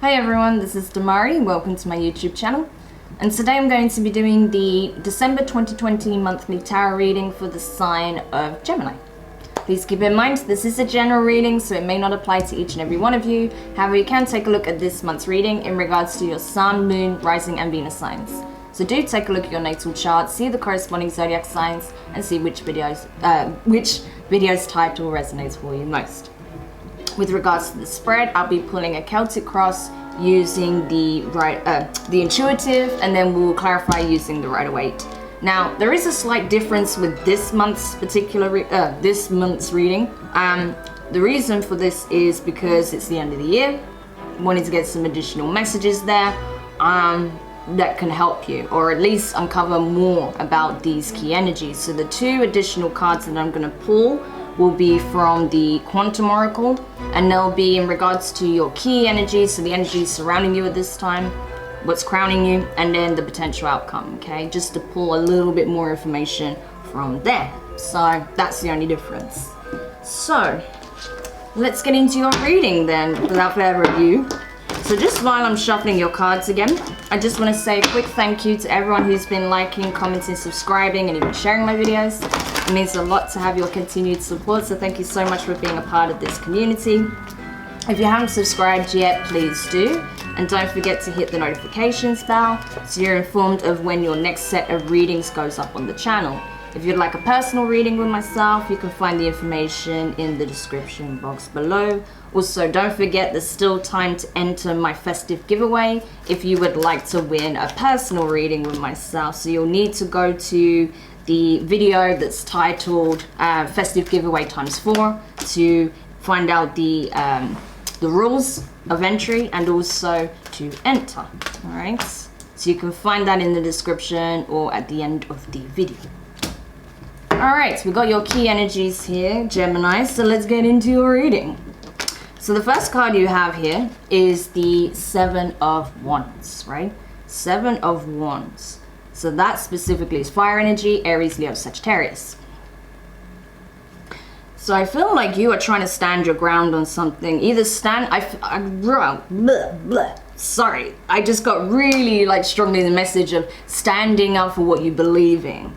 Hi everyone, this is Demari. Welcome to my YouTube channel. And today I'm going to be doing the December 2020 monthly tarot reading for the sign of Gemini. Please keep in mind this is a general reading, so it may not apply to each and every one of you. However, you can take a look at this month's reading in regards to your Sun, Moon, Rising and Venus signs. So do take a look at your natal chart, see the corresponding zodiac signs, and see which video's title resonates for you most. With regards to the spread, I'll be pulling a Celtic cross using the intuitive, and then we'll clarify using the Waite. Now, there is a slight difference with this month's reading. The reason for this is because it's the end of the year. Wanting to get some additional messages there that can help you, or at least uncover more about these key energies. So the two additional cards that I'm going to pull will be from the Quantum Oracle, and they'll be in regards to your key energies, so the energies surrounding you at this time, what's crowning you, and then the potential outcome, okay? Just to pull a little bit more information from there. So that's the only difference. So let's get into your reading then, without further ado. So just while I'm shuffling your cards again, I just want to say a quick thank you to everyone who's been liking, commenting, subscribing, and even sharing my videos. It means a lot to have your continued support, so thank you so much for being a part of this community. If you haven't subscribed yet, please do. And don't forget to hit the notifications bell so you're informed of when your next set of readings goes up on the channel. If you'd like a personal reading with myself, you can find the information in the description box below. Also, don't forget there's still time to enter my festive giveaway if you would like to win a personal reading with myself. So you'll need to go to the video that's titled Festive Giveaway ×4 to find out the rules of entry and also to enter. All right, so you can find that in the description or at the end of the video. All right, so we've got your key energies here, Gemini, so let's get into your reading. So the first card you have here is the Seven of Wands, right? Seven of Wands. So that specifically is fire energy, Aries, Leo, Sagittarius. So I feel like you are trying to stand your ground on something. Either stand, sorry, I just got really strongly the message of standing up for what you believe in.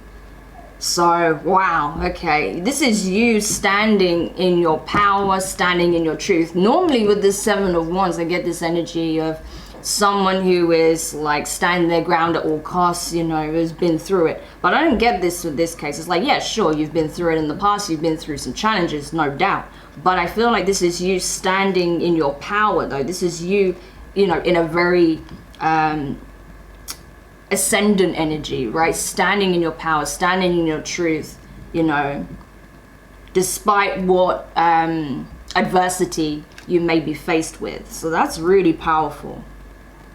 So, wow, okay, this is you standing in your power, standing in your truth. Normally with this Seven of Wands, I get this energy of someone who is standing their ground at all costs, you know, has been through it. But I don't get this with this case. It's yeah, sure, you've been through it in the past, you've been through some challenges, no doubt. But I feel like this is you standing in your power, though. This is you, you know, in a very ascendant energy, right? Standing in your power, standing in your truth, you know, despite what adversity you may be faced with. So that's really powerful.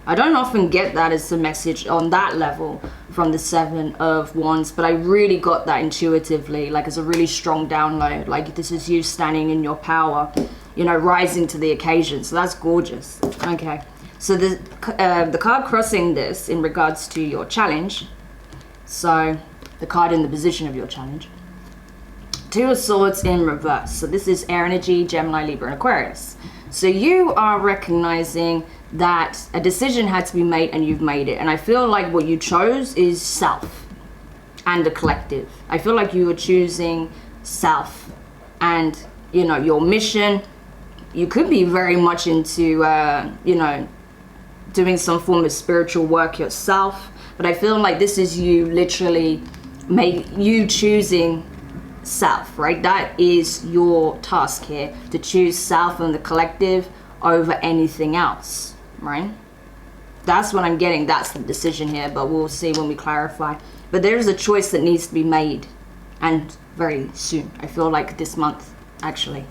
I don't often get that as a message on that level from the Seven of Wands, but I really got that intuitively, as a really strong download. This is you standing in your power, you know, rising to the occasion. So that's gorgeous. Okay. So the card crossing this in regards to your challenge, so the card in the position of your challenge, Two of Swords in reverse. So this is air energy, Gemini, Libra, and Aquarius. So you are recognizing that a decision had to be made and you've made it. And I feel like what you chose is self and the collective. I feel like you were choosing self and, you know, your mission. You could be very much into, you know, doing some form of spiritual work yourself, but I feel like this is you literally you choosing self, right? That is your task here, to choose self and the collective over anything else, right? That's what I'm getting. That's the decision here, but we'll see when we clarify. But there's a choice that needs to be made, and very soon. I feel like this month, actually.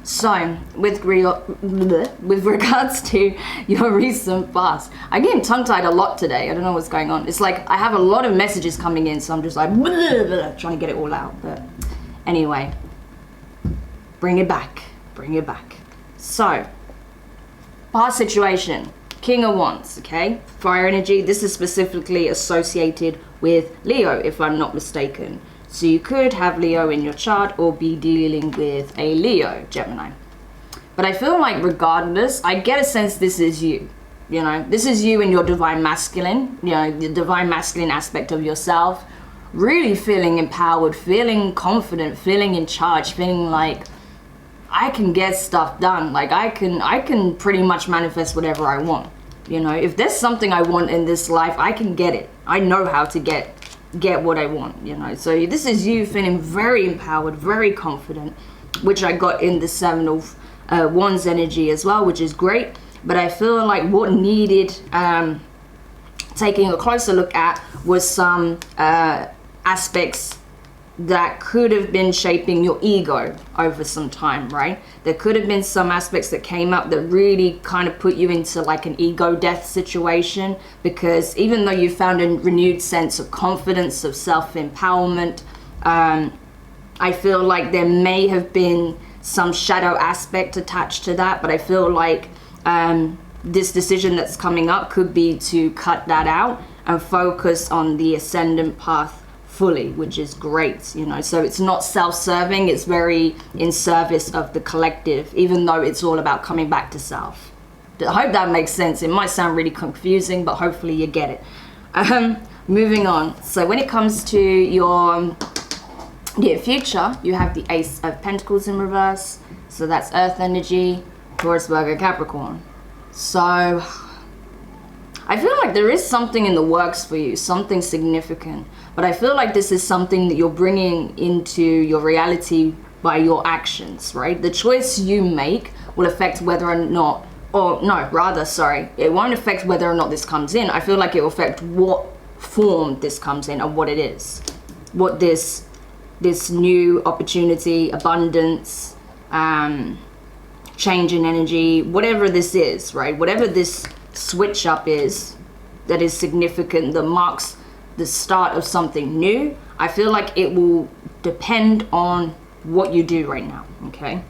So, with regards to your recent past, I'm getting tongue-tied a lot today. I don't know what's going on. It's I have a lot of messages coming in, so I'm just trying to get it all out. But anyway, bring it back. Bring it back. So, past situation, King of Wands, okay? Fire energy. This is specifically associated with Leo, if I'm not mistaken. So you could have Leo in your chart or be dealing with a Leo, Gemini. But I feel like regardless, I get a sense this is you. You know, this is you in your divine masculine, you know, the divine masculine aspect of yourself, really feeling empowered, feeling confident, feeling in charge, feeling like I can get stuff done. Like I can pretty much manifest whatever I want. You know, if there's something I want in this life, I can get it. I know how to get what I want, you know. So this is you feeling very empowered, very confident, which I got in the Seven of Wands energy as well, which is great. But I feel like what needed taking a closer look at was some aspects that could have been shaping your ego over some time, right? There could have been some aspects that came up that really kind of put you into like an ego death situation, because even though you found a renewed sense of confidence, of self-empowerment, I feel like there may have been some shadow aspect attached to that, but I feel like this decision that's coming up could be to cut that out and focus on the ascendant path fully, which is great, you know. So it's not self-serving, it's very in service of the collective, even though it's all about coming back to self. I hope that makes sense. It might sound really confusing, but hopefully you get it. Moving on. So when it comes to your near future, you have the Ace of Pentacles in reverse. So that's Earth energy, Taurus, Virgo, Capricorn. So I feel like there is something in the works for you, something significant. But I feel like this is something that you're bringing into your reality by your actions, right? The choice you make will affect whether or not, or no, rather, sorry, it won't affect whether or not this comes in. I feel like it will affect what form this comes in and what it is. What this new opportunity, abundance, change in energy, whatever this is, right? Whatever this switch up is that is significant, that marks the start of something new, I feel like it will depend on what you do right now, okay?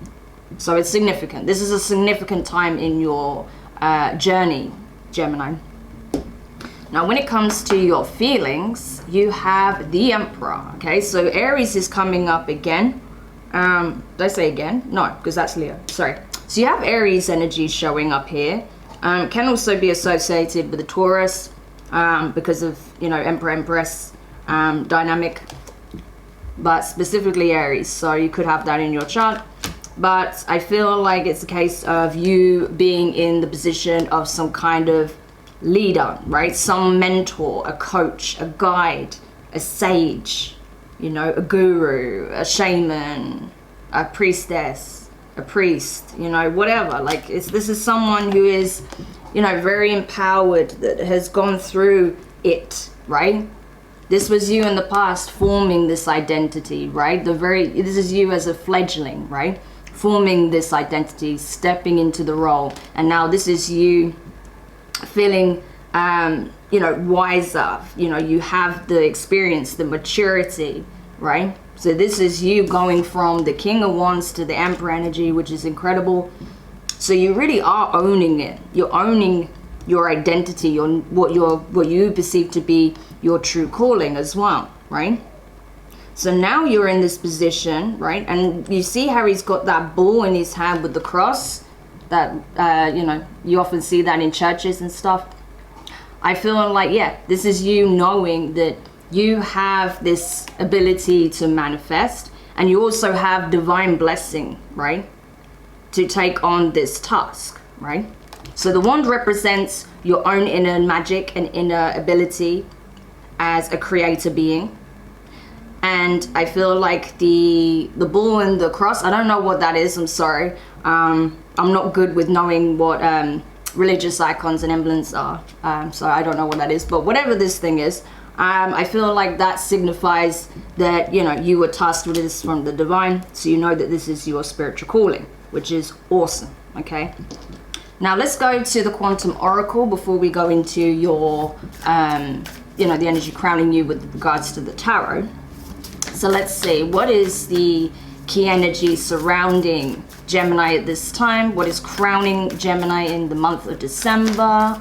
So it's significant. This is a significant time in your journey, Gemini. Now, when it comes to your feelings, you have the Emperor, okay? So Aries is coming up again. Did I say again? No, because that's Leo, sorry. So you have Aries energy showing up here. Can also be associated with the Taurus because of, you know, Emperor-Empress dynamic, but specifically Aries. So you could have that in your chart. But I feel like it's a case of you being in the position of some kind of leader, right? Some mentor, a coach, a guide, a sage, you know, a guru, a shaman, a priestess, a priest, you know, whatever. Like this is someone who is, you know, very empowered, that has gone through it, right? This was you in the past forming this identity, right? This is you as a fledgling, right? Forming this identity, stepping into the role. And now this is you feeling, you know, wiser. You know, you have the experience, the maturity, right? So this is you going from the King of Wands to the Emperor energy, which is incredible. So you really are owning it. You're owning your identity, what you perceive to be your true calling as well, right? So now you're in this position, right? And you see how he's got that bull in his hand with the cross. That, you know, you often see that in churches and stuff. I feel like, yeah, this is you knowing that you have this ability to manifest, and you also have divine blessing, right? To take on this task, right? So the wand represents your own inner magic and inner ability as a creator being. And I feel like the bull and the cross, I don't know what that is, I'm sorry. I'm not good with knowing what religious icons and emblems are, so I don't know what that is. But whatever this thing is, I feel like that signifies that, you know, you were tasked with this from the divine, so you know that this is your spiritual calling, which is awesome, okay? Now let's go to the Quantum Oracle before we go into your, you know, the energy crowning you with regards to the tarot. So let's see, what is the key energy surrounding Gemini at this time? What is crowning Gemini in the month of December?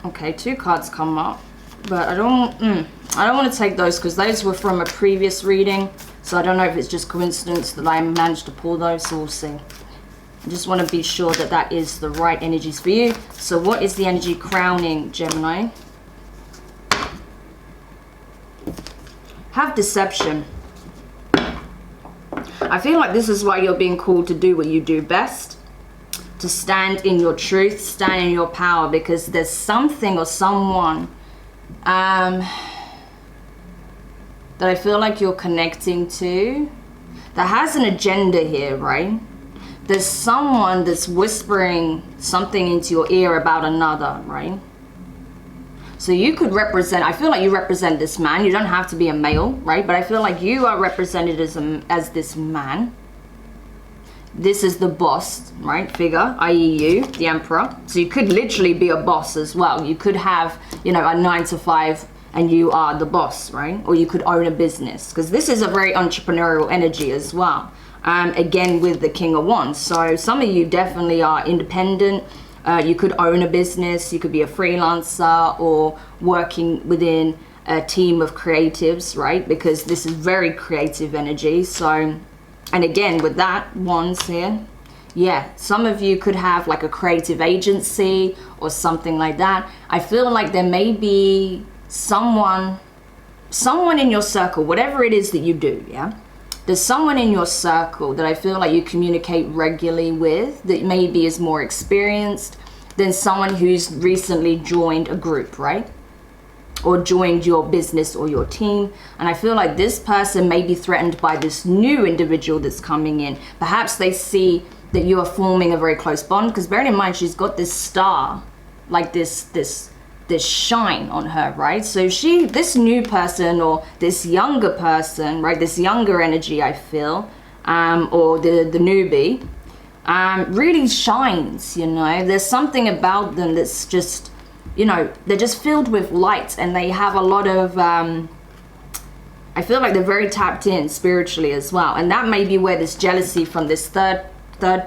Okay, 2 cards come up, but I don't want to take those because those were from a previous reading. So I don't know if it's just coincidence that I managed to pull those, so we'll see. I just want to be sure that that is the right energies for you. So what is the energy crowning Gemini? Have deception. I feel like this is why you're being called to do what you do best. To stand in your truth, stand in your power, because there's something or someone that I feel like you're connecting to that has an agenda here, right? There's someone that's whispering something into your ear about another, right? So you could represent, I feel like you represent this man. You don't have to be a male, right? But I feel like you are represented as this man. This is the boss, right? Figure, i.e. you, the emperor. So you could literally be a boss as well. You could have, you know, a 9 to 5 and you are the boss, right? Or you could own a business, because this is a very entrepreneurial energy as well. Again, with the King of Wands. So some of you definitely are independent. You could own a business. You could be a freelancer or working within a team of creatives, right? Because this is very creative energy. So, and again, with that Wands here, yeah, some of you could have like a creative agency or something like that. I feel like there may be someone in your circle, whatever it is that you do, yeah? There's someone in your circle that I feel like you communicate regularly with that maybe is more experienced than someone who's recently joined a group, right? Or joined your business or your team. And I feel like this person may be threatened by this new individual that's coming in. Perhaps they see that you are forming a very close bond, because bearing in mind, she's got this star, like this shine on her, right? So this new person or this younger person, right, this younger energy, I feel, or the newbie, really shines, you know. There's something about them that's just, you know, they're just filled with light, and they have a lot of, I feel like they're very tapped in spiritually as well. And that may be where this jealousy from this third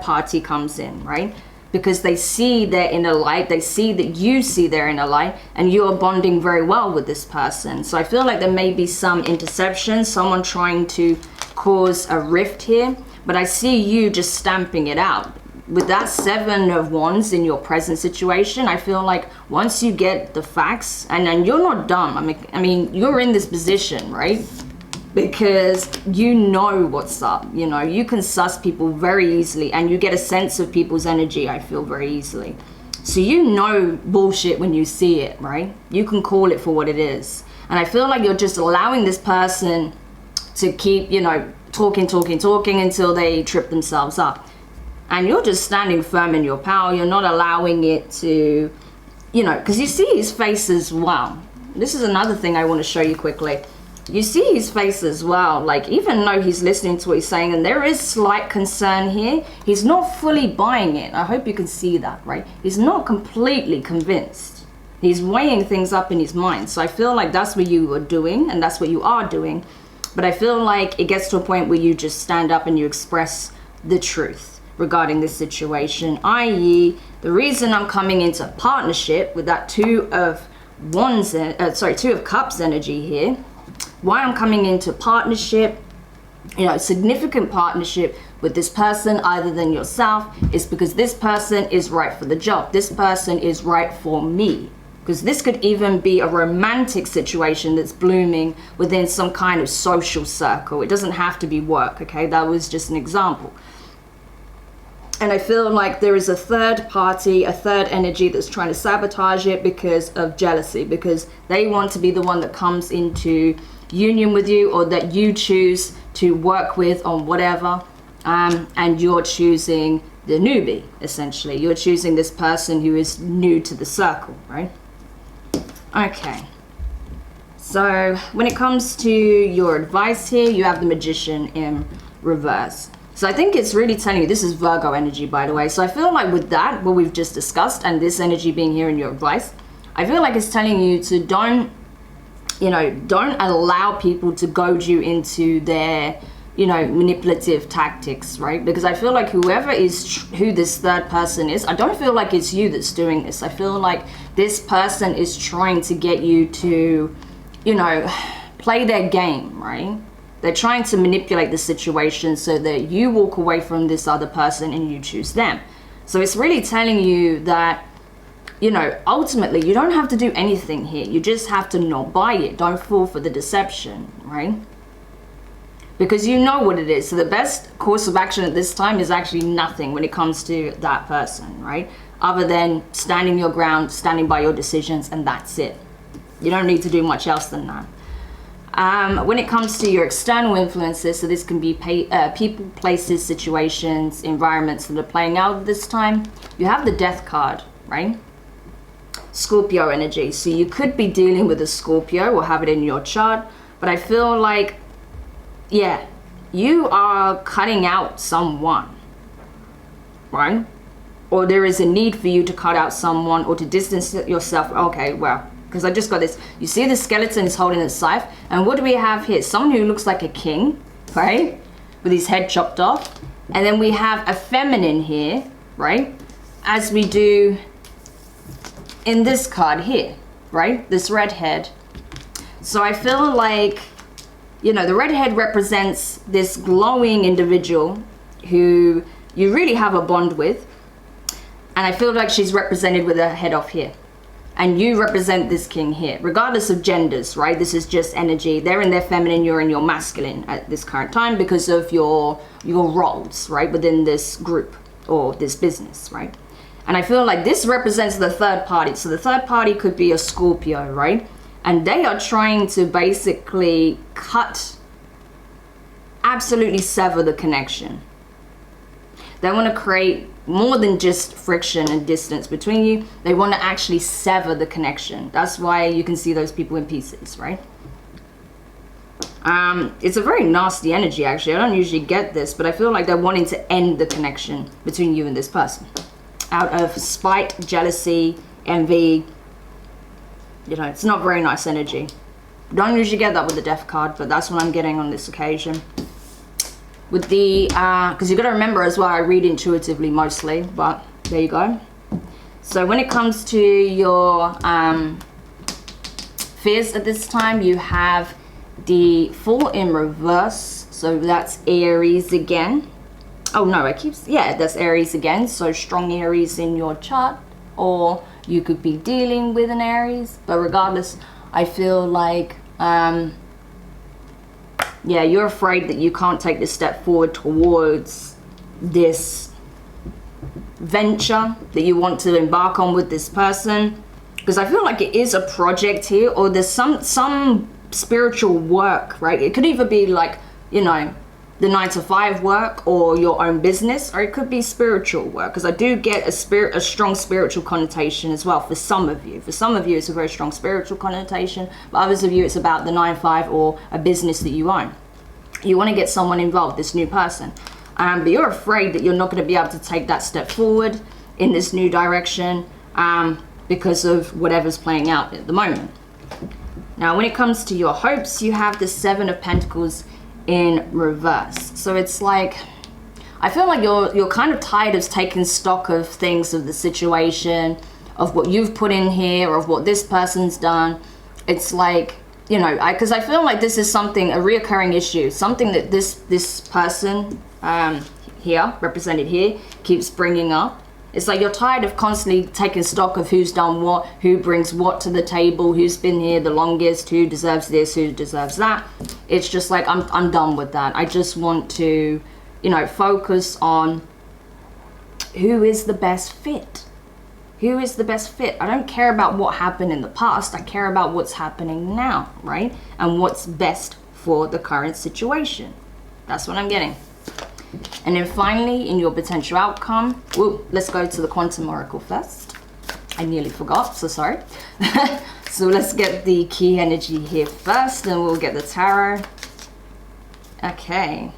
party comes in, right? Because they see their inner light, they see that you see their inner light, and you're bonding very well with this person. So I feel like there may be some interception, someone trying to cause a rift here, but I see you just stamping it out. With that 7 of Wands in your present situation, I feel like once you get the facts, and then you're not dumb. I mean, you're in this position, right? Because you know what's up, you know, you can suss people very easily, and you get a sense of people's energy, I feel, very easily. So you know bullshit when you see it, right? You can call it for what it is. And I feel like you're just allowing this person to keep, you know, talking until they trip themselves up. And you're just standing firm in your power. You're not allowing it to, you know, because you see his face as well. This is another thing I want to show you quickly. You see his face as well, like even though he's listening to what he's saying, and there is slight concern here, he's not fully buying it. I hope you can see that, right? He's not completely convinced. He's weighing things up in his mind. So I feel like that's what you are doing, and that's what you are doing. But I feel like it gets to a point where you just stand up and you express the truth regarding this situation, i.e. the reason I'm coming into partnership with that 2 of Cups energy here. Why I'm coming into partnership, you know, significant partnership with this person other than yourself, is because this person is right for the job. This person is right for me. Because this could even be a romantic situation that's blooming within some kind of social circle. It doesn't have to be work, okay? That was just an example. And I feel like there is a third party, a third energy that's trying to sabotage it because of jealousy, because they want to be the one that comes into union with you, or that you choose to work with on whatever, and you're choosing the newbie, essentially. You're choosing this person who is new to the circle, right? Okay. So when it comes to your advice here, you have the Magician in reverse. So I think it's really telling you, this is Virgo energy, by the way. So I feel like with that, what we've just discussed, and this energy being here in your advice, I feel like it's telling you to don't allow people to goad you into their, you know, manipulative tactics, right? Because I feel like who this third person is, I don't feel like it's you that's doing this. I feel like this person is trying to get you to, you know, play their game, right? They're trying to manipulate the situation so that you walk away from this other person and you choose them. So it's really telling you that, you know, ultimately you don't have to do anything here. You just have to not buy it. Don't fall for the deception, right? Because you know what it is. So the best course of action at this time is actually nothing when it comes to that person, right? Other than standing your ground, standing by your decisions, and that's it. You don't need to do much else than that. When it comes to your external influences, so this can be people, places, situations, environments that are playing out this time, you have the Death card, right? Scorpio energy. So you could be dealing with a Scorpio or have it in your chart, but I feel like, yeah, you are cutting out someone, right? Or there is a need for you to cut out someone or to distance yourself. Okay, well, because I just got this. You see the skeleton is holding a scythe. And what do we have here? Someone who looks like a king, right? With his head chopped off. And then we have a feminine here, right? As we do in this card here, right? This redhead. So I feel like, you know, the redhead represents this glowing individual who you really have a bond with. And I feel like she's represented with her head off here. And you represent this king here, regardless of genders, right? This is just energy. They're in their feminine, you're in your masculine at this current time because of your roles, right? Within this group or this business, right? And I feel like this represents the third party. So the third party could be a Scorpio, right? And they are trying to basically absolutely sever the connection. They want to create more than just friction and distance between you. They want to actually sever the connection. That's why you can see those people in pieces, right? It's a very nasty energy, actually. I don't usually get this, but I feel like they're wanting to end the connection between you and this person. Out of spite, jealousy, envy. You know, it's not very nice energy. Don't usually get that with the Death card, but that's what I'm getting on this occasion. With the, because you got to remember as well, I read intuitively mostly, but there you go. So when it comes to your fears at this time, you have the Fool in reverse. So that's Aries again. Oh no, that's Aries again. So strong Aries in your chart, or you could be dealing with an Aries. But regardless, I feel like, yeah, you're afraid that you can't take this step forward towards this venture that you want to embark on with this person. Because I feel like it is a project here, or there's some spiritual work, right? It could either be like, you know, the 9-to-5 work or your own business, or it could be spiritual work, because I do get a strong spiritual connotation as well for some of you. For some of you, it's a very strong spiritual connotation, but others of you, it's about the 9-to-5 or a business that you own. You want to get someone involved, this new person, but you're afraid that you're not going to be able to take that step forward in this new direction because of whatever's playing out at the moment. Now, when it comes to your hopes, you have the 7 of Pentacles in reverse. So it's like, I feel like you're kind of tired of taking stock of things, of the situation, of what you've put in here, of what this person's done. It's like, you know, because I feel like this is something, a reoccurring issue, something that this person here, represented here, keeps bringing up. It's like you're tired of constantly taking stock of who's done what, who brings what to the table, who's been here the longest, who deserves this, who deserves that. It's just like, I'm done with that. I just want to, you know, focus on who is the best fit. Who is the best fit? I don't care about what happened in the past. I care about what's happening now, right? And what's best for the current situation. That's what I'm getting. And then finally, in your potential outcome, let's go to the Quantum Oracle first. I nearly forgot, so sorry. So let's get the key energy here first, and we'll get the tarot. Okay.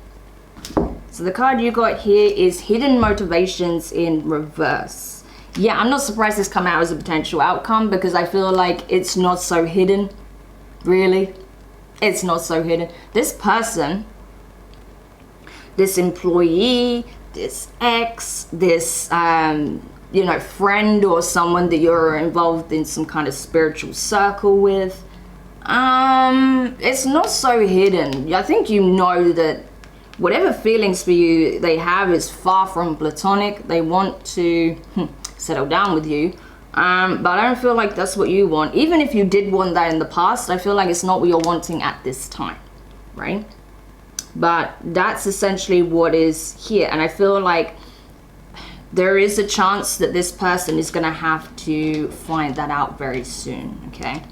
So the card you got here is Hidden Motivations in reverse. Yeah, I'm not surprised this come out as a potential outcome, because I feel like it's not so hidden. Really, it's not so hidden. This person, this employee, this ex, this you know, friend or someone that you're involved in some kind of spiritual circle with, It's not so hidden. I think you know that whatever feelings for you they have is far from platonic. They want to settle down with you. But I don't feel like that's what you want. Even if you did want that in the past, I feel like it's not what you're wanting at this time, right? But that's essentially what is here. And I feel like there is a chance that this person is going to have to find that out very soon, okay?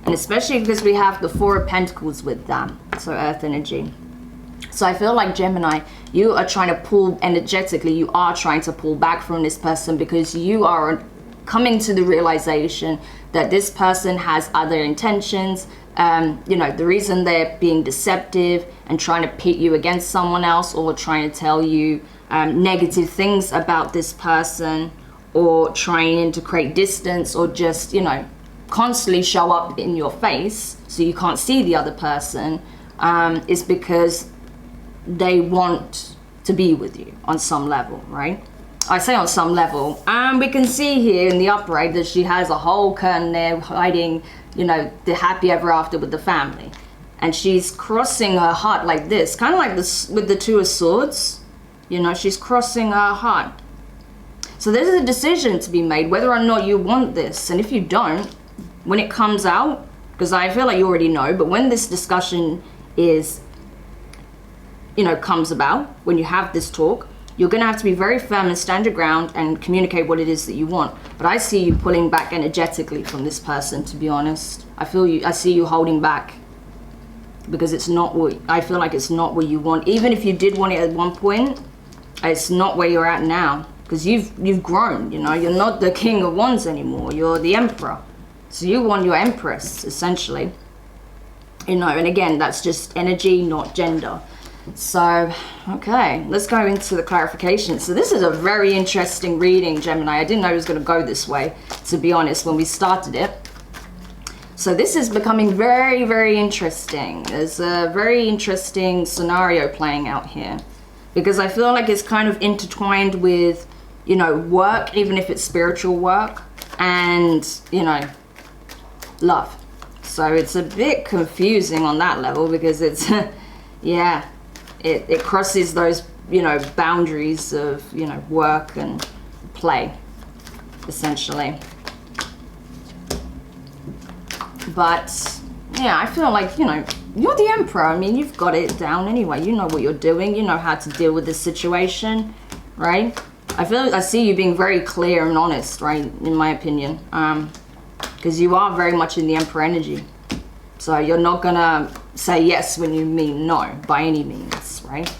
And especially because we have the Four of Pentacles with them, so earth energy. So I feel like Gemini, you are trying to pull energetically, you are trying to pull back from this person because you are coming to the realization that this person has other intentions. You know, the reason they're being deceptive and trying to pit you against someone else, or trying to tell you negative things about this person, or trying to create distance, or just, you know, constantly show up in your face so you can't see the other person, is because they want to be with you on some level, right? I say on some level. And we can see here in the upright that she has a whole curtain there hiding, you know, the happy ever after with the family. And she's crossing her heart like this, kind of like this with the Two of Swords. You know, she's crossing her heart. So there's a decision to be made whether or not you want this. And if you don't, when it comes out, because I feel like you already know, but when this discussion is, you know, comes about, when you have this talk, you're going to have to be very firm and stand your ground and communicate what it is that you want. But I see you pulling back energetically from this person, to be honest. I see you holding back because it's not what, I feel like it's not what you want. Even if you did want it at one point, it's not where you're at now, because you've grown, you know. You're not the King of Wands anymore. You're the Emperor. So you want your Empress, essentially. You know, and again, that's just energy, not gender. So, okay, let's go into the clarification. So this is a very interesting reading, Gemini. I didn't know it was going to go this way, to be honest, when we started it. So this is becoming very, very interesting. There's a very interesting scenario playing out here, because I feel like it's kind of intertwined with, you know, work, even if it's spiritual work, and, you know, love. So it's a bit confusing on that level, because it's, yeah. It crosses those, you know, boundaries of, you know, work and play, essentially. But, yeah, I feel like, you know, you're the Emperor. I mean, you've got it down anyway. You know what you're doing. You know how to deal with this situation, right? I see you being very clear and honest, right, in my opinion. Because you are very much in the Emperor energy. So you're not gonna say yes when you mean no, by any means, right?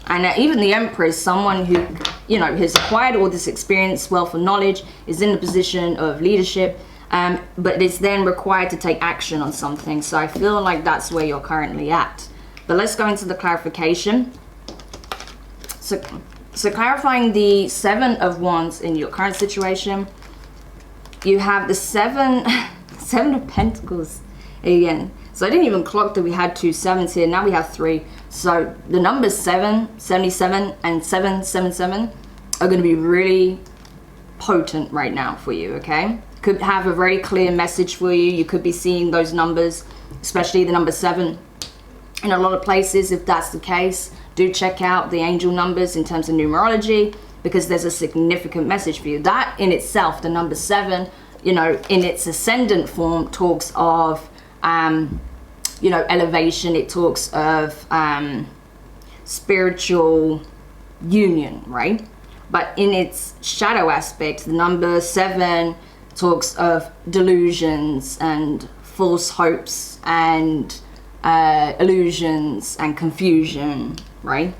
And even the Emperor is someone who, you know, has acquired all this experience, wealth and knowledge, is in a position of leadership, but is then required to take action on something. So I feel like that's where you're currently at. But let's go into the clarification. So clarifying the Seven of Wands in your current situation, you have the Seven of Pentacles again. So I didn't even clock that we had 2 sevens here. Now we have 3. So the numbers 777 and 777 are going to be really potent right now for you, okay? Could have a very clear message for you. You could be seeing those numbers, especially the number 7, in a lot of places. If that's the case, do check out the angel numbers in terms of numerology, because there's a significant message for you. That in itself, the number 7, you know, in its ascendant form, talks of you know, elevation. It talks of spiritual union, right? But in its shadow aspect, the number 7 talks of delusions and false hopes and illusions and confusion, right?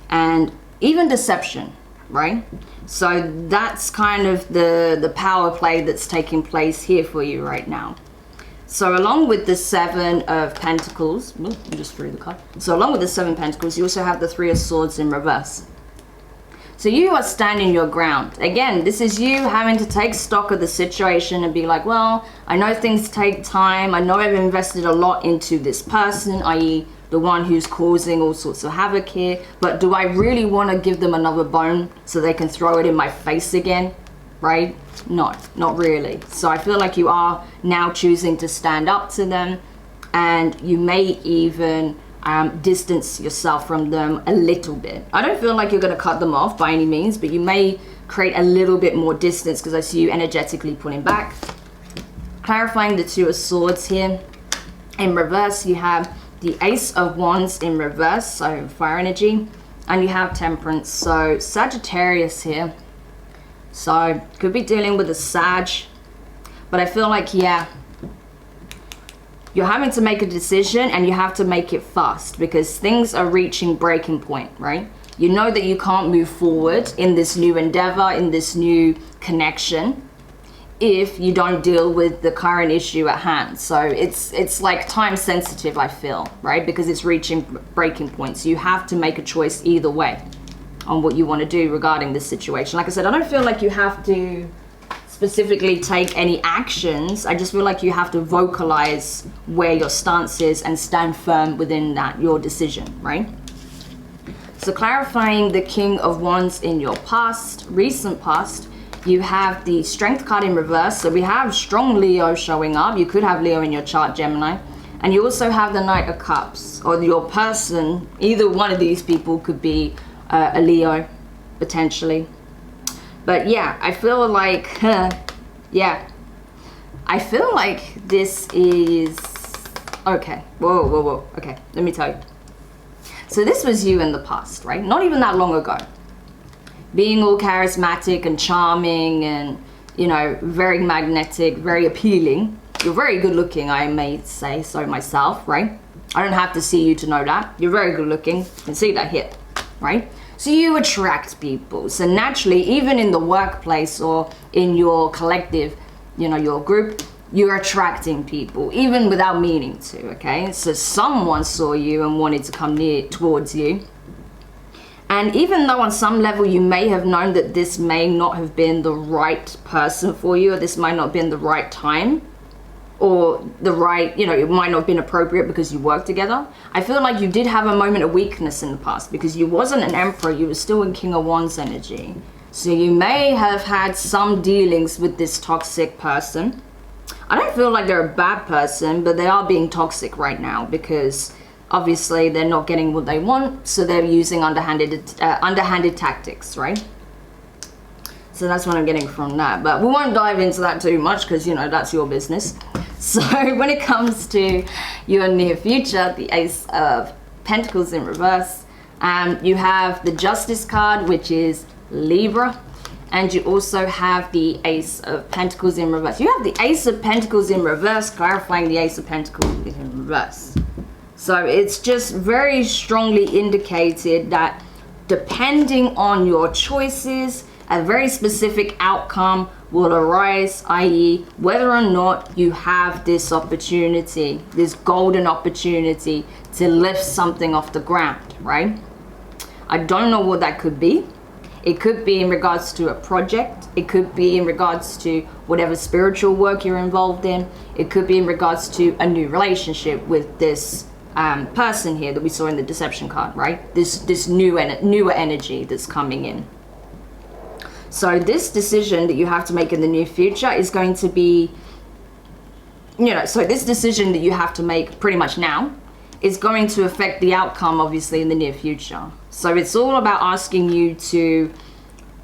And even deception, right? So that's kind of the power play that's taking place here for you right now. So along with the 7 of Pentacles, I just threw the card. So along with the 7 Pentacles, you also have the 3 of Swords in reverse. So you are standing your ground. Again, this is you having to take stock of the situation and be like, well, I know things take time. I know I've invested a lot into this person, i.e. the one who's causing all sorts of havoc here. But do I really want to give them another bone so they can throw it in my face again? right? Not really. So I feel like you are now choosing to stand up to them, and you may even distance yourself from them a little bit. I don't feel like you're going to cut them off by any means, but you may create a little bit more distance because I see you energetically pulling back. Clarifying the Two of Swords here. In reverse, you have the Ace of Wands in reverse, so fire energy, and you have Temperance, so Sagittarius here. So could be dealing with a Sag, but I feel like, yeah, you're having to make a decision, and you have to make it fast because things are reaching breaking point, right? You know that you can't move forward in this new endeavor, in this new connection, if you don't deal with the current issue at hand. So it's like time sensitive, I feel, right? Because it's reaching breaking points. You have to make a choice either way on what you want to do regarding this situation. Like I said, I don't feel like you have to specifically take any actions. I just feel like you have to vocalize where your stance is and stand firm within that, your decision, right? So clarifying the King of Wands in your past, recent past, you have the Strength card in reverse. So we have strong Leo showing up. You could have Leo in your chart, Gemini. And you also have the Knight of Cups, or your person, either one of these people could be a Leo, potentially. But yeah, I feel like, yeah, I feel like this is, okay, whoa, okay, let me tell you. So this was you in the past, right? Not even that long ago. Being all charismatic and charming and, you know, very magnetic, very appealing. You're very good looking, I may say so myself, right? I don't have to see you to know that. You're very good looking. You can see that here, right? So you attract people. So naturally, even in the workplace or in your collective, you know, your group, you're attracting people, even without meaning to, okay? So someone saw you and wanted to come near towards you. And even though on some level you may have known that this may not have been the right person for you, or this might not have been the right time, or the right, you know, it might not have been appropriate because you worked together. I feel like you did have a moment of weakness in the past because you wasn't an Emperor, you were still in King of Wands energy. So you may have had some dealings with this toxic person. I don't feel like they're a bad person, but they are being toxic right now because obviously they're not getting what they want, so they're using underhanded tactics, right? So that's what I'm getting from that. But we won't dive into that too much because, you know, that's your business. So when it comes to your near future, the Ace of Pentacles in reverse, you have the Justice card, which is Libra. And you also have the Ace of Pentacles in reverse. You have the Ace of Pentacles in reverse, clarifying the Ace of Pentacles in reverse. So it's just very strongly indicated that depending on your choices, a very specific outcome will arise, i.e. whether or not you have this opportunity, this golden opportunity to lift something off the ground, right? I don't know what that could be. It could be in regards to a project. It could be in regards to whatever spiritual work you're involved in. It could be in regards to a new relationship with this person here that we saw in the Deception card, right? This newer energy that's coming in. So this decision that you have to make in the near future is going to be, you know, so this decision that you have to make pretty much now is going to affect the outcome, obviously, in the near future. So it's all about asking you to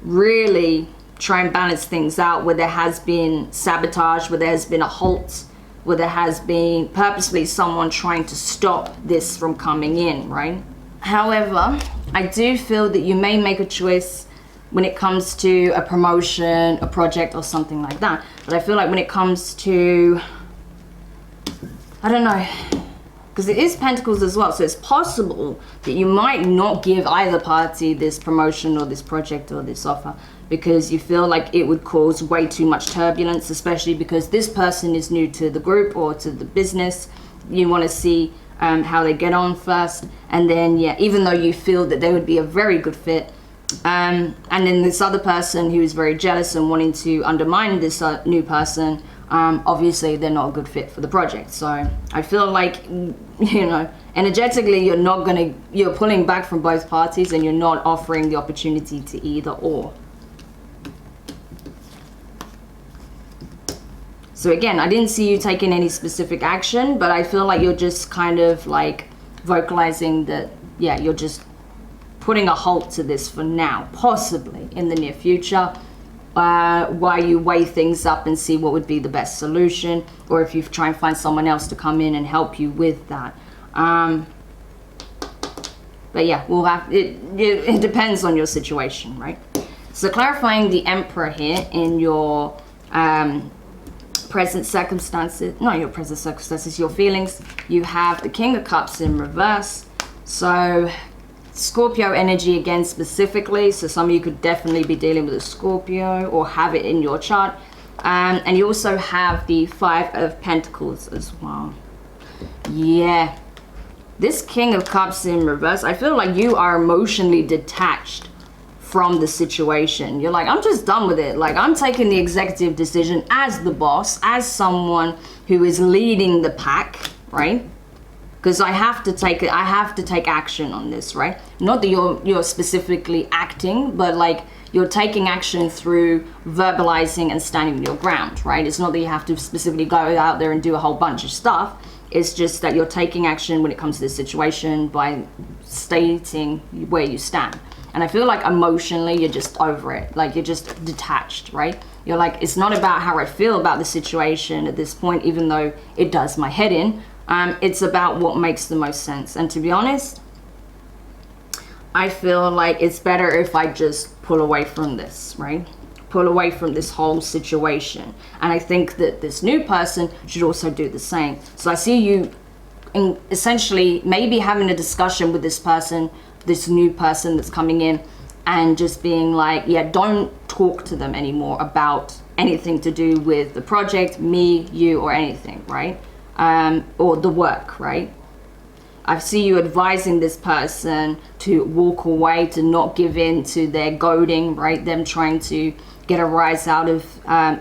really try and balance things out where there has been sabotage, where there has been a halt, where there has been purposely someone trying to stop this from coming in, right? However, I do feel that you may make a choice when it comes to a promotion, a project, or something like that. But I feel like when it comes to, I don't know, because it is Pentacles as well, so it's possible that you might not give either party this promotion or this project or this offer because you feel like it would cause way too much turbulence, especially because this person is new to the group or to the business. You want to see how they get on first, and then, yeah, even though you feel that they would be a very good fit, and then this other person who is very jealous and wanting to undermine this new person, obviously they're not a good fit for the project. So I feel like, you know, energetically you're pulling back from both parties and you're not offering the opportunity to either or. So again, I didn't see you taking any specific action, but I feel like you're just kind of like vocalizing that, yeah, you're just putting a halt to this for now, possibly in the near future, while you weigh things up and see what would be the best solution, or if you try and find someone else to come in and help you with that. But yeah, we'll have it depends on your situation, right? So clarifying the Emperor here in your present circumstances, not your present circumstances, your feelings. You have the King of Cups in reverse. So Scorpio energy again specifically. So some of you could definitely be dealing with a Scorpio or have it in your chart. And you also have the Five of Pentacles as well. Yeah. This King of Cups in reverse, I feel like you are emotionally detached from the situation. You're like, I'm just done with it. Like, I'm taking the executive decision as the boss, as someone who is leading the pack, right? Because I have to take action on this, right? Not that you're specifically acting, but like you're taking action through verbalizing and standing your ground, right? It's not that you have to specifically go out there and do a whole bunch of stuff. It's just that you're taking action when it comes to this situation by stating where you stand. And I feel like emotionally, you're just over it. Like you're just detached, right? You're like, it's not about how I feel about the situation at this point, even though it does my head in. It's about what makes the most sense. And to be honest, I feel like it's better if I just pull away from this, right? Pull away from this whole situation. And I think that this new person should also do the same. So I see you essentially maybe having a discussion with this person, this new person that's coming in, and just being like, yeah, don't talk to them anymore about anything to do with the project, me, you, or anything, right? Or the work, right? I see you advising this person to walk away, to not give in to their goading, right? Them trying to get a rise out of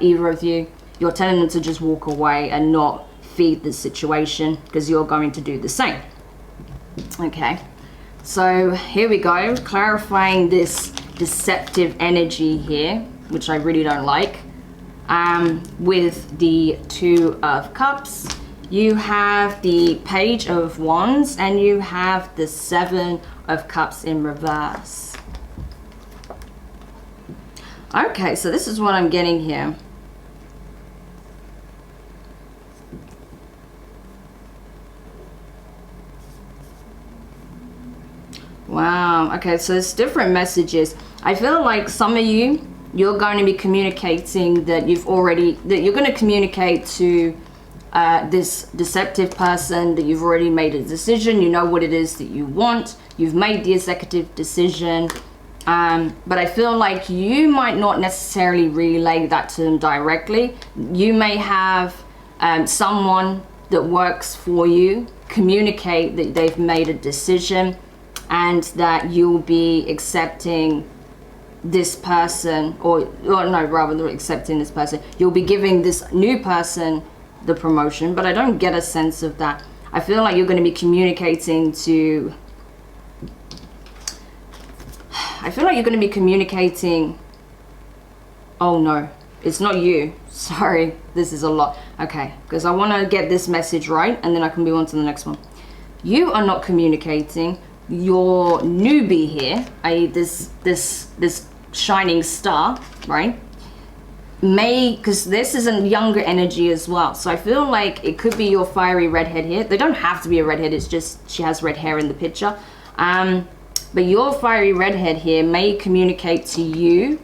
either of you. You're telling them to just walk away and not feed the situation, because you're going to do the same. Okay. So here we go, clarifying this deceptive energy here, which I really don't like. With the Two of Cups, you have the Page of Wands, and you have the Seven of Cups in reverse. Okay, so this is what I'm getting here. Wow, okay, so it's different messages. I feel like some of you, you're going to be communicating that you're going to communicate to this deceptive person that you've already made a decision. You know what it is that you want. You've made the executive decision. But I feel like you might not necessarily relay that to them directly. You may have someone that works for you communicate that they've made a decision, and that you'll be accepting this person, or no, rather than accepting this person, you'll be giving this new person the promotion. But I don't get a sense of that. I feel like you're going to be communicating to, oh no, it's not you. Sorry, this is a lot. Okay, because I want to get this message right, and then I can move on to the next one. You are not communicating. Your newbie here, i.e. this shining star, right, because this is a younger energy as well. So I feel like it could be your fiery redhead here. They don't have to be a redhead, it's just she has red hair in the picture. But your fiery redhead here may communicate to you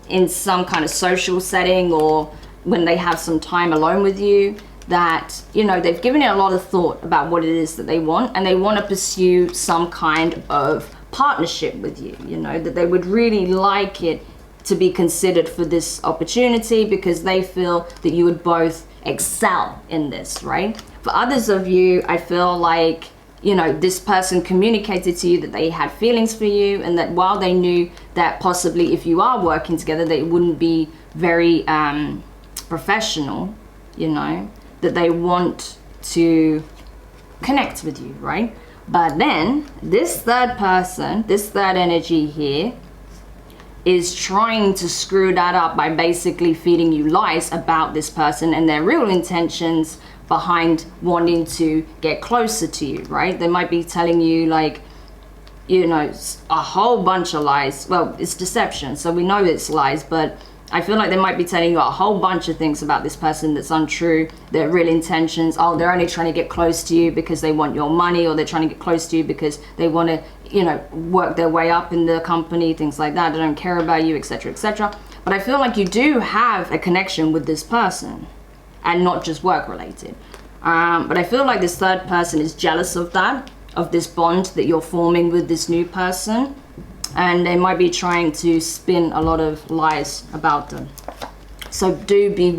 in some kind of social setting, or when they have some time alone with you, that, you know, they've given it a lot of thought about what it is that they want, and they want to pursue some kind of partnership with you, you know, that they would really like it to be considered for this opportunity, because they feel that you would both excel in this, right? For others of you, I feel like, you know, this person communicated to you that they had feelings for you, and that while they knew that possibly if you are working together, that it wouldn't be very professional, you know, that they want to connect with you, right? But then this third person, this third energy here, is trying to screw that up by basically feeding you lies about this person and their real intentions behind wanting to get closer to you, right? They might be telling you, like, you know, a whole bunch of lies. Well, it's deception, so we know it's lies, but I feel like they might be telling you a whole bunch of things about this person that's untrue. Their real intentions, oh, they're only trying to get close to you because they want your money, or they're trying to get close to you because they want to, you know, work their way up in the company, things like that. They don't care about you, etc., etc. But I feel like you do have a connection with this person, and not just work related. But I feel like this third person is jealous of that, of this bond that you're forming with this new person. And they might be trying to spin a lot of lies about them. So do be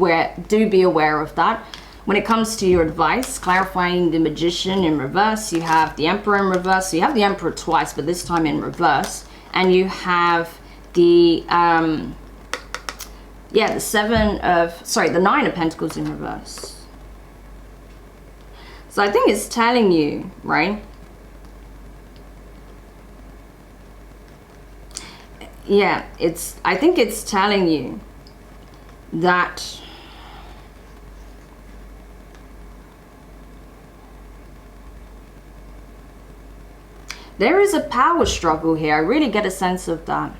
aware of that. When it comes to your advice, clarifying the Magician in reverse, you have the Emperor in reverse. So you have the Emperor twice, but this time in reverse. And you have the the Nine of Pentacles in reverse. So I think it's telling you, right? Yeah, I think it's telling you that there is a power struggle here. I really get a sense of that.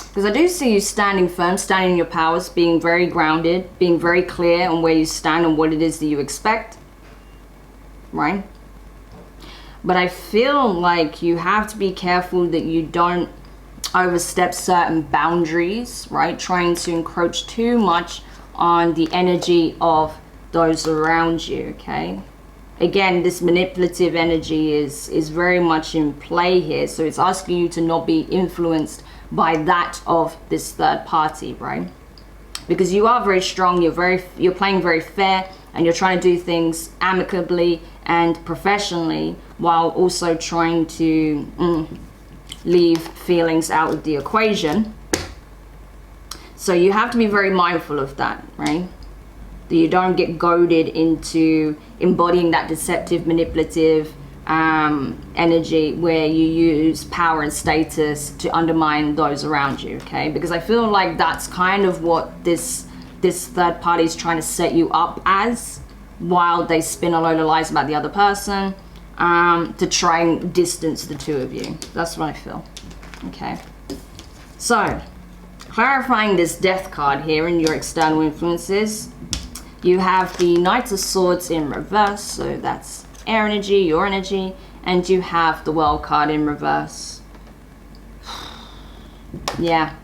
Because I do see you standing firm, standing in your powers, being very grounded, being very clear on where you stand and what it is that you expect. Right? But I feel like you have to be careful that you don't overstep certain boundaries, right? Trying to encroach too much on the energy of those around you, okay? Again, this manipulative energy is very much in play here. So it's asking you to not be influenced by that of this third party, right? Because you are very strong, you're playing very fair, and you're trying to do things amicably and professionally, while also trying to leave feelings out of the equation. So you have to be very mindful of that, right? That you don't get goaded into embodying that deceptive, manipulative energy where you use power and status to undermine those around you, okay? Because I feel like that's kind of what this third party is trying to set you up as, while they spin a load of lies about the other person, to try and distance the two of you. That's what I feel. Okay. So, clarifying this Death card here in your external influences, you have the Knight of Swords in reverse, so that's air energy, your energy, and you have the World card in reverse. Yeah.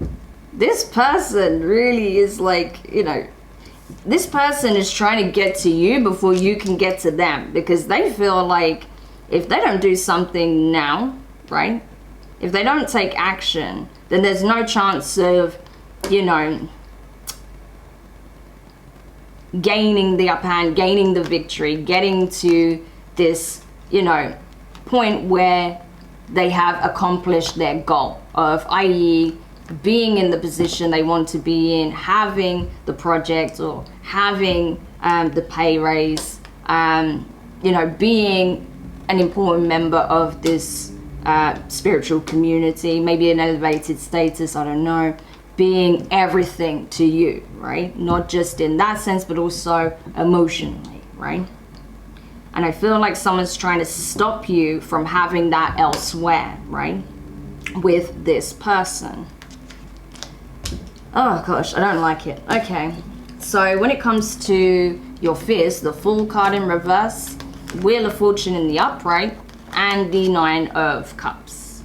This person really is like, you know, this person is trying to get to you before you can get to them, because they feel like if they don't do something now, right? If they don't take action, then there's no chance of, you know, gaining the upper hand, gaining the victory, getting to this, you know, point where they have accomplished their goal of, i.e., being in the position they want to be in, having the project, or having the pay raise, you know, being an important member of this spiritual community, maybe an elevated status, I don't know, being everything to you, right? Not just in that sense, but also emotionally, right? And I feel like someone's trying to stop you from having that elsewhere, right? With this person. Oh gosh, I don't like it. Okay, so when it comes to your fears, the Fool card in reverse, Wheel of Fortune in the upright, and the Nine of Cups.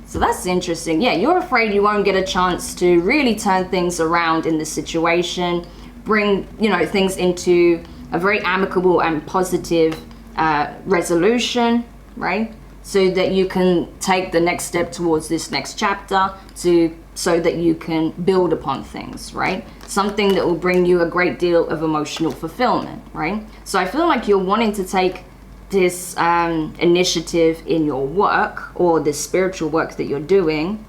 So that's interesting. Yeah, you're afraid you won't get a chance to really turn things around in this situation, bring, you know, things into a very amicable and positive resolution, right? So that you can take the next step towards this next chapter, so that you can build upon things, right? Something that will bring you a great deal of emotional fulfillment, right? So I feel like you're wanting to take this initiative in your work, or this spiritual work that you're doing,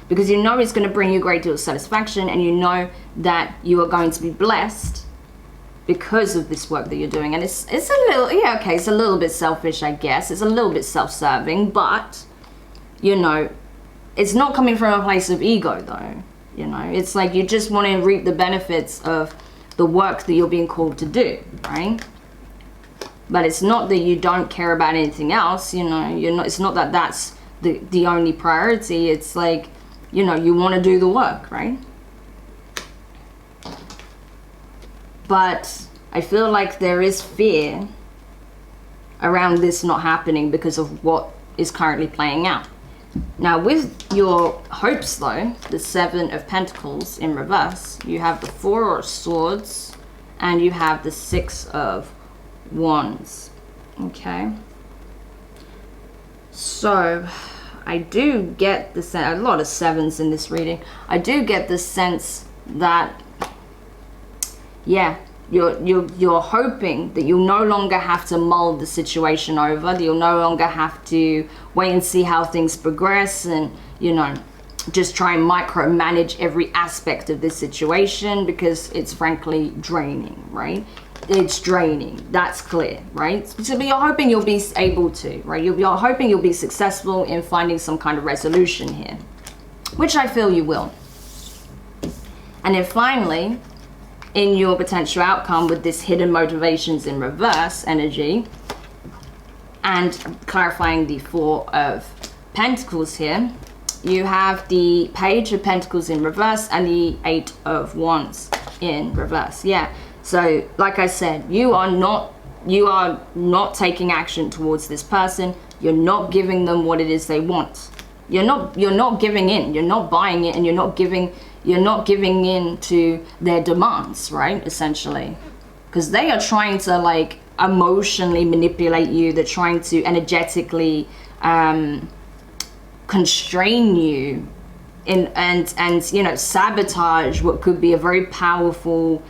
because you know it's going to bring you a great deal of satisfaction, and you know that you are going to be blessed because of this work that you're doing. And it's a little, yeah, okay, it's a little bit selfish, I guess. It's a little bit self-serving, but, you know, it's not coming from a place of ego, though. You know, it's like you just want to reap the benefits of the work that you're being called to do, right? But it's not that you don't care about anything else, you know, it's not that that's the only priority. It's like, you know, you want to do the work, right? But I feel like there is fear around this not happening because of what is currently playing out. Now, with your hopes, though, the 7 of Pentacles in reverse, you have the 4 of Swords and you have the 6 of Wands. Okay. So, I do get the sense, a lot of 7s in this reading. I do get the sense that, yeah, you're hoping that you'll no longer have to mull the situation over, that you'll no longer have to wait and see how things progress and, you know, just try and micromanage every aspect of this situation, because it's frankly draining, right? It's draining, that's clear, right? So you're hoping you'll be able to, right? You're hoping you'll be successful in finding some kind of resolution here, which I feel you will. And then finally, in your potential outcome with this hidden motivations in reverse energy and clarifying the 4 of Pentacles here, you have the Page of Pentacles in reverse and the 8 of Wands in reverse. Yeah, so like I said, you are not taking action towards this person. You're not giving them what it is they want. You're not giving in, you're not buying it, and you're not giving in to their demands, right? Essentially, because they are trying to like emotionally manipulate you. They're trying to energetically constrain you and you know, sabotage what could be a very powerful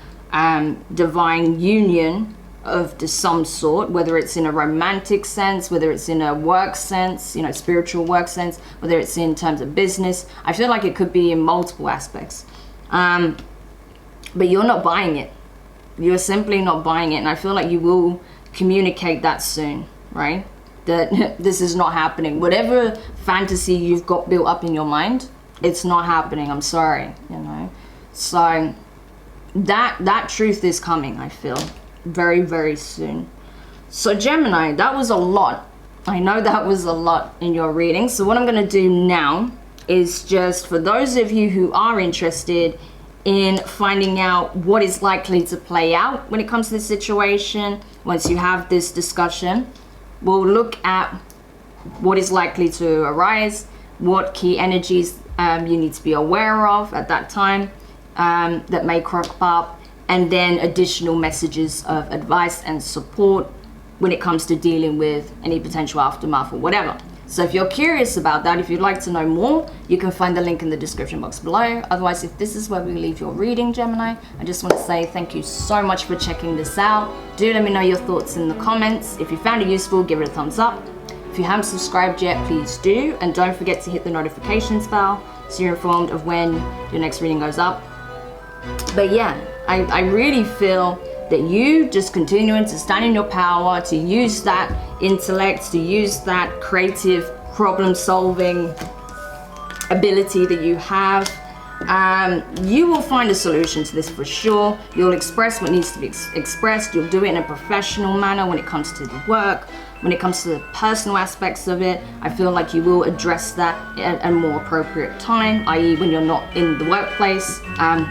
divine union of some sort, whether it's in a romantic sense, whether it's in a work sense, you know, spiritual work sense, whether it's in terms of business. I feel like it could be in multiple aspects. But you're not buying it. You're simply not buying it. And I feel like you will communicate that soon, right? That this is not happening. Whatever fantasy you've got built up in your mind, it's not happening. I'm sorry, you know. So that truth is coming, I feel, very, very soon. So Gemini, that was a lot. I know that was a lot in your reading. So what I'm going to do now is just for those of you who are interested in finding out what is likely to play out when it comes to this situation, once you have this discussion, we'll look at what is likely to arise, what key energies you need to be aware of at that time that may crop up, and then additional messages of advice and support when it comes to dealing with any potential aftermath or whatever. So if you're curious about that, if you'd like to know more, you can find the link in the description box below. Otherwise, if this is where we leave your reading, Gemini, I just want to say thank you so much for checking this out. Do let me know your thoughts in the comments. If you found it useful, give it a thumbs up. If you haven't subscribed yet, please do. And don't forget to hit the notifications bell so you're informed of when your next reading goes up. But yeah, I really feel that you just continuing to stand in your power, to use that intellect, to use that creative problem solving ability that you have, you will find a solution to this for sure. You'll express what needs to be expressed. You'll do it in a professional manner when it comes to the work, when it comes to the personal aspects of it. I feel like you will address that at a more appropriate time, i.e. when you're not in the workplace,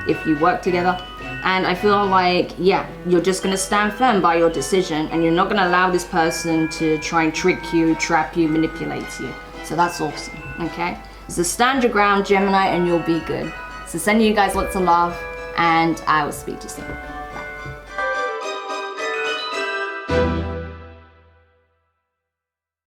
if you work together. And I feel like, yeah, you're just going to stand firm by your decision, and you're not going to allow this person to try and trick you, trap you, manipulate you. So that's awesome, okay? So stand your ground, Gemini, and you'll be good. So sending you guys lots of love, and I will speak to you soon.